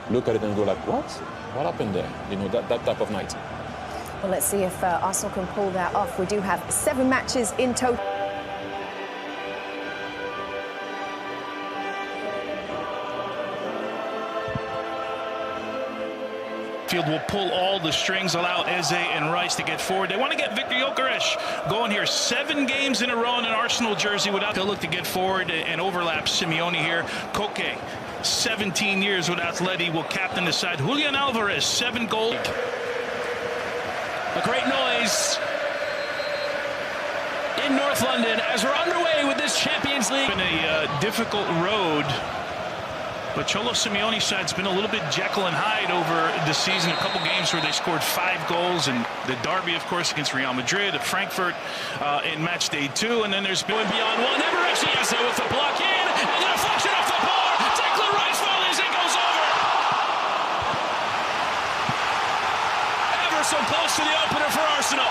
look at it and go like, what happened there? You know, that type of night. Well, let's see if Arsenal can pull that off. We do have 7 matches in total. Field will pull all the strings, allow Eze and Rice to get forward. They want to get Victor Gyökeres going here. 7 games in a row in an Arsenal jersey without. They'll look to get forward and overlap Simeone here. Koke, 17 years with Atleti, will captain the side. Julian Alvarez, 7 goals. A great noise in North London as we're underway with this Champions League. Been a difficult road. But Cholo Simeone's side's been a little bit Jekyll and Hyde over the season. A couple games where they scored 5 goals, and the derby, of course, against Real Madrid, at Frankfurt in match day 2, and then there's been beyond one. Eberechi Eze with the block in, and the deflection off the bar. Declan Rice volleys, it goes over. Ever so close to the opener for Arsenal.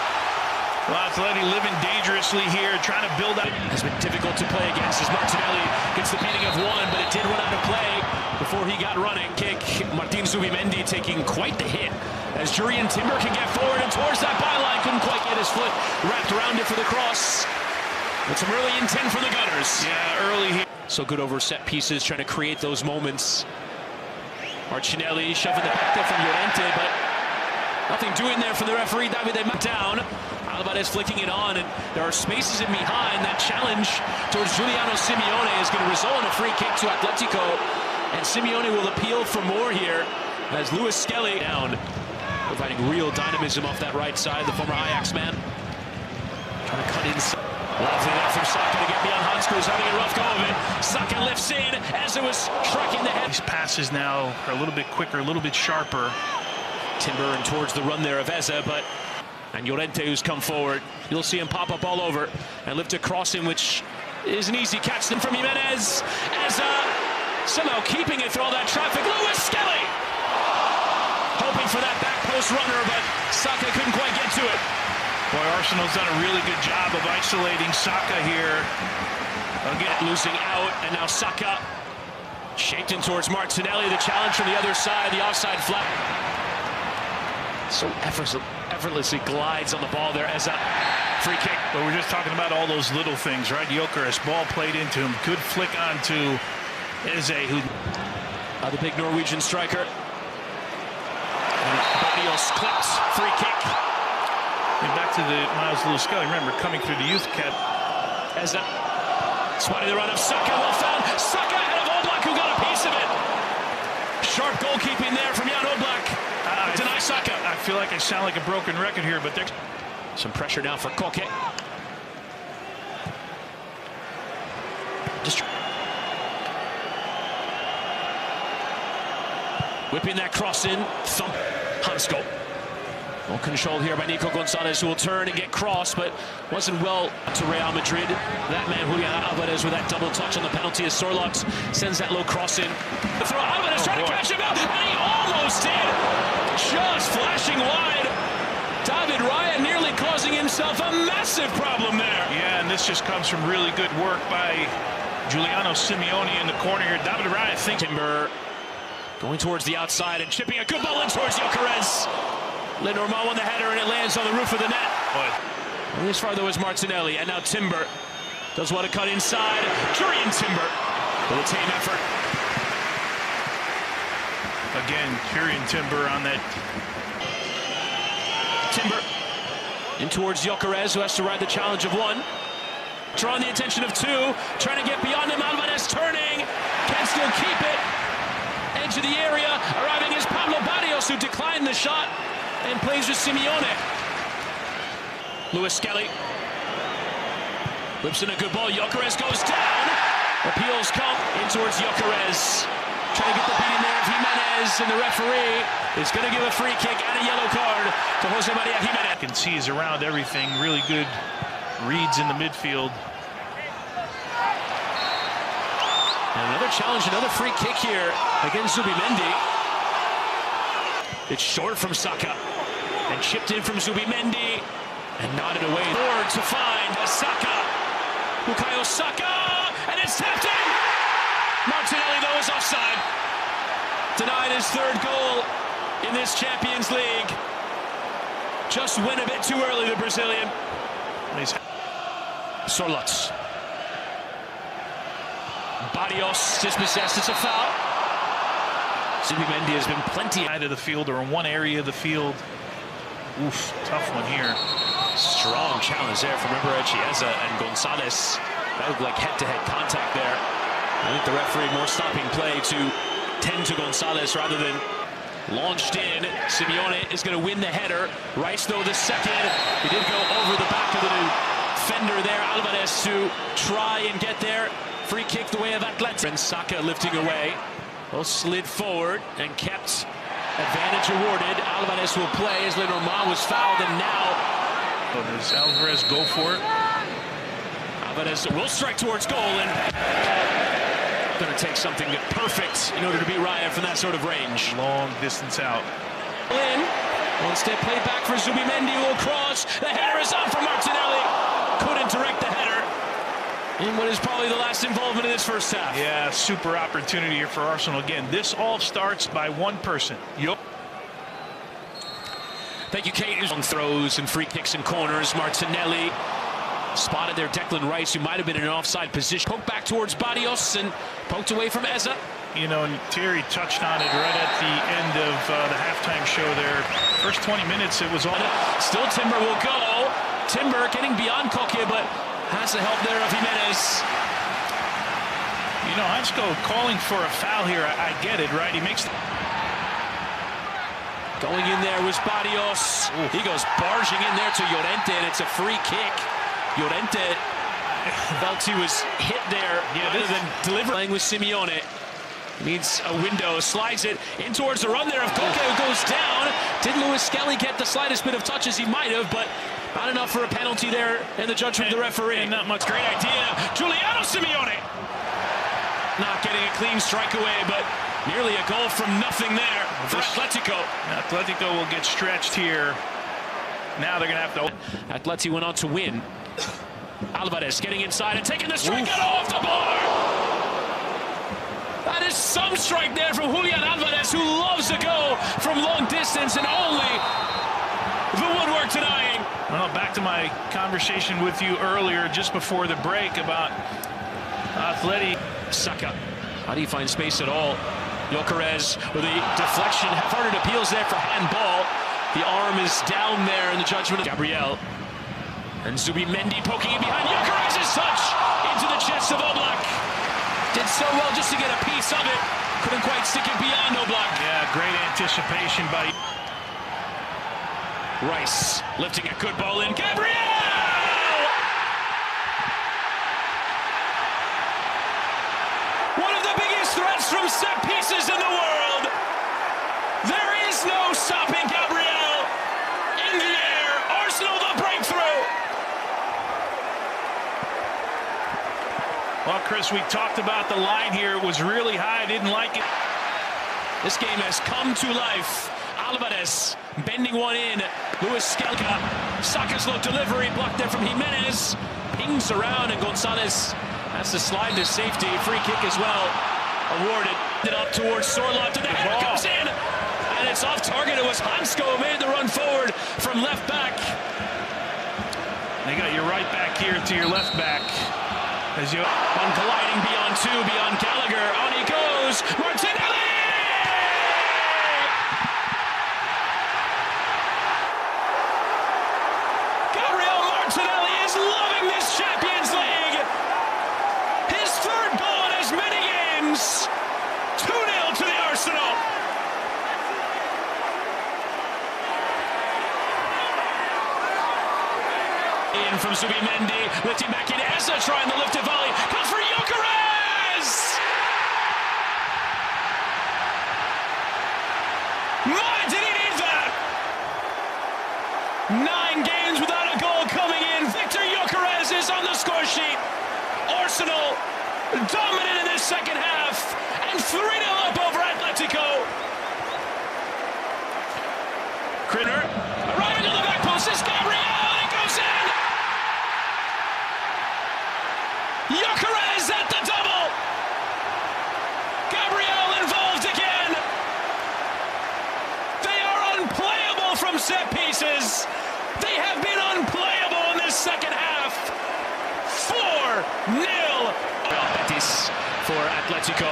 Well, Atleti living dangerously here, trying to build up. Has been difficult to play against as Martinelli gets the beating of 1, but it did run out of play before he got running. Kick, Martin Zubimendi taking quite the hit as Jurrien Timber can get forward and towards that byline. Couldn't quite get his foot wrapped around it for the cross. With some early intent from the Gunners. Yeah, early here. So good over set pieces, trying to create those moments. Martinelli shoving the back there from Llorente, but nothing doing there for the referee. Davide down. Alvarez flicking it on, and there are spaces in behind. That challenge towards Giuliano Simeone is going to result in a free kick to Atletico, and Simeone will appeal for more here as Lewis Skelly down, providing real dynamism off that right side. The former Ajax man trying to cut inside. Lovely there from Saka to get beyond Hansko, who's having a rough go of it. Saka lifts in as it was striking the head. These passes now are a little bit quicker, a little bit sharper. Timber and towards the run there of Eze, but and Llorente, who's come forward, you'll see him pop up all over and lift a cross in, which is an easy catch then from Jimenez. Eze somehow keeping it through all that traffic. Lewis Skelly hoping for that back post runner, but Saka couldn't quite get to it. Boy, Arsenal's done a really good job of isolating Saka here. Again, losing out, and now Saka shaped in towards Martinelli. The challenge from the other side, the offside flag. So effortlessly glides on the ball there as a free kick. But we're just talking about all those little things, right? Gyökeres, ball played into him. Good flick onto Eze, who... the big Norwegian striker. Barrios clipped, free kick. And back to the Miles Lewis Skelly. Remember, coming through the youth cap. Eze spotting the run of Saka, well found. Saka ahead of Oblak, who got a piece of it. Sharp goalkeeping there from Jan Oblak. Deny Saka. I feel like I sound like a broken record here, but there's some pressure now for Koke. Just whipping that cross in. Thump. Hansko. Well controlled here by Nico Gonzalez, who will turn and get crossed, but wasn't well to Real Madrid. That man, Julian Alvarez, with that double touch on the penalty as Sorloth sends that low cross in. The throw, Alvarez trying to catch him out, and he almost did. Just flashing wide. David Raya nearly causing himself a massive problem there. Yeah, and this just comes from really good work by Giuliano Simeone in the corner here. David Raya thinks. Timber going towards the outside and chipping a good ball in towards Gyökeres. Lenormand won the header, and it lands on the roof of the net. Only as far though as Martinelli, and now Timber does want to cut inside. Jurrien Timber with a team effort. Again, Jurrien Timber on that. Timber in towards Gyökeres, who has to ride the challenge of 1. Drawing the attention of 2, trying to get beyond him. Alvarez turning, can still keep it. Edge of the area, arriving is Pablo Barrios, who declined the shot and plays with Simeone. Lewis Skelly whips in a good ball. Gyökeres goes down. Appeals come in towards Gyökeres. Trying to get the beating there of Jimenez, and the referee is going to give a free kick and a yellow card to Jose Maria Jimenez. You can see he's around everything. Really good reads in the midfield. And another challenge, another free kick here against Zubimendi. It's short from Saka and chipped in from Zubimendi and nodded away. Forward to find Saka. Bukayo Saka, and it's tapped in. Martinelli though is offside. Denied his third goal in this Champions League. Just went a bit too early, the Brazilian. Sorlots. Barrios dispossessed. It's a foul. Zubimendi has been plenty Side of the field or in one area of the field. Oof, tough one here. Strong challenge there from Chiesa and Gonzalez. That looked like head-to-head contact there. I think the referee more stopping play to tend to Gonzalez rather than launched in. Simeone is going to win the header. Rice, though, the second. He did go over the back of the defender there. Alvarez to try and get there. Free kick the way of Atletico. And Saka lifting away. Well, slid forward and kept advantage awarded. Alvarez will play as Lenormand was fouled, and now does Alvarez go for it? Alvarez will strike towards goal, and going to take something perfect in order to beat Raya from that sort of range. Long distance out. In. Instead, play back for Zubimendi, who will cross. The header is up for Martinelli. Couldn't direct the header in what is probably the last involvement in this first half. Yeah, super opportunity here for Arsenal. Again, this all starts by one person. Thank you, Kate. On throws and free kicks and corners. Martinelli spotted there Declan Rice, who might have been in an offside position. Poked back towards Barrios and poked away from Eza. You know, and Terry touched on it right at the end of the halftime show there. First 20 minutes, it was on. Still Timber will go. Timber getting beyond Koke, but has the help there of Jimenez. You know, Hansko calling for a foul here. I get it, right? He makes... Going in there was Barrios. Ooh. He goes barging in there to Llorente, and it's a free kick. Llorente felt he was hit there rather than delivering with Simeone. Needs a window, slides it in towards the run there of Koke, who goes down. Did Lewis Skelly get the slightest bit of touch as he might have, but not enough for a penalty there in the judgment of the referee. And not much. Great idea. Giuliano Simeone not getting a clean strike away, but nearly a goal from nothing there for Atletico. Atletico will get stretched here. Now they're going to have to... Atleti went on to win. Alvarez getting inside and taking the strike off the bar. That is some strike there from Julian Alvarez, who loves to go from long distance, and only the woodwork denying. Well, back to my conversation with you earlier, just before the break, about Atleti. Saka. How do you find space at all? Gyökeres with a deflection. Half-hearted appeals there for handball. The arm is down there in the judgment of Gabriel. And Zubimendi poking it behind. Gyökeres' touch into the chest of Oblak. Did so well just to get a piece of it. Couldn't quite stick it beyond Oblak. Yeah, great anticipation by Rice lifting a good ball in. Gabriel! One of the biggest threats from set pieces in the world. There is no stopping Gabriel. In the air, Arsenal the breakthrough. Well, Chris, we talked about the line here. It was really high. I didn't like it. This game has come to life. Alvarez bending one in. Luis Skelka. Saka's low delivery blocked there from Jimenez. Pings around, and Gonzalez has to slide to safety. Free kick as well. Awarded. It up towards Sorloth. And the header comes in. And it's off target. It was Hansko who made the run forward from left back. They got your right back here to your left back. As you on colliding beyond two, beyond Gallagher. On he goes. Martinelli! Gabriel Martinelli is loving this Champions League. His third goal in as many games. 2-0 to the Arsenal. In from Zubimendi, lifting back in. Eza trying the lifted volley. Goes for Gyökeres! My, did he need that? 9 games without a goal coming in. Victor Gyökeres is on the score sheet. Arsenal dominant in this second half, and 3-0 up over Atletico. Critter arriving on the back post is Gabriel, and it goes in. Gyökeres at the double. Gabriel involved again. from set pieces. They have been unplayable in this second half. 4-0. Betis for Atletico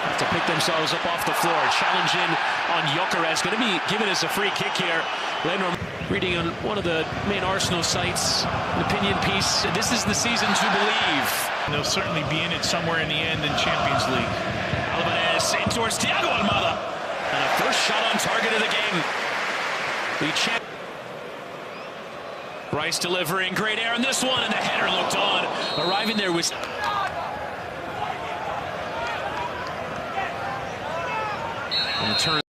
have to pick themselves up off the floor. Challenging on Gyökeres. Going to be given as a free kick here. Lenor reading on one of the main Arsenal sites, an opinion piece. This is the season to believe. They'll certainly be in it somewhere in the end in Champions League. Alvarez in towards Thiago Almada. And a first shot on target of the game. The champ. Rice delivering, great air on this one, and the header looked on. Arriving there was... And turn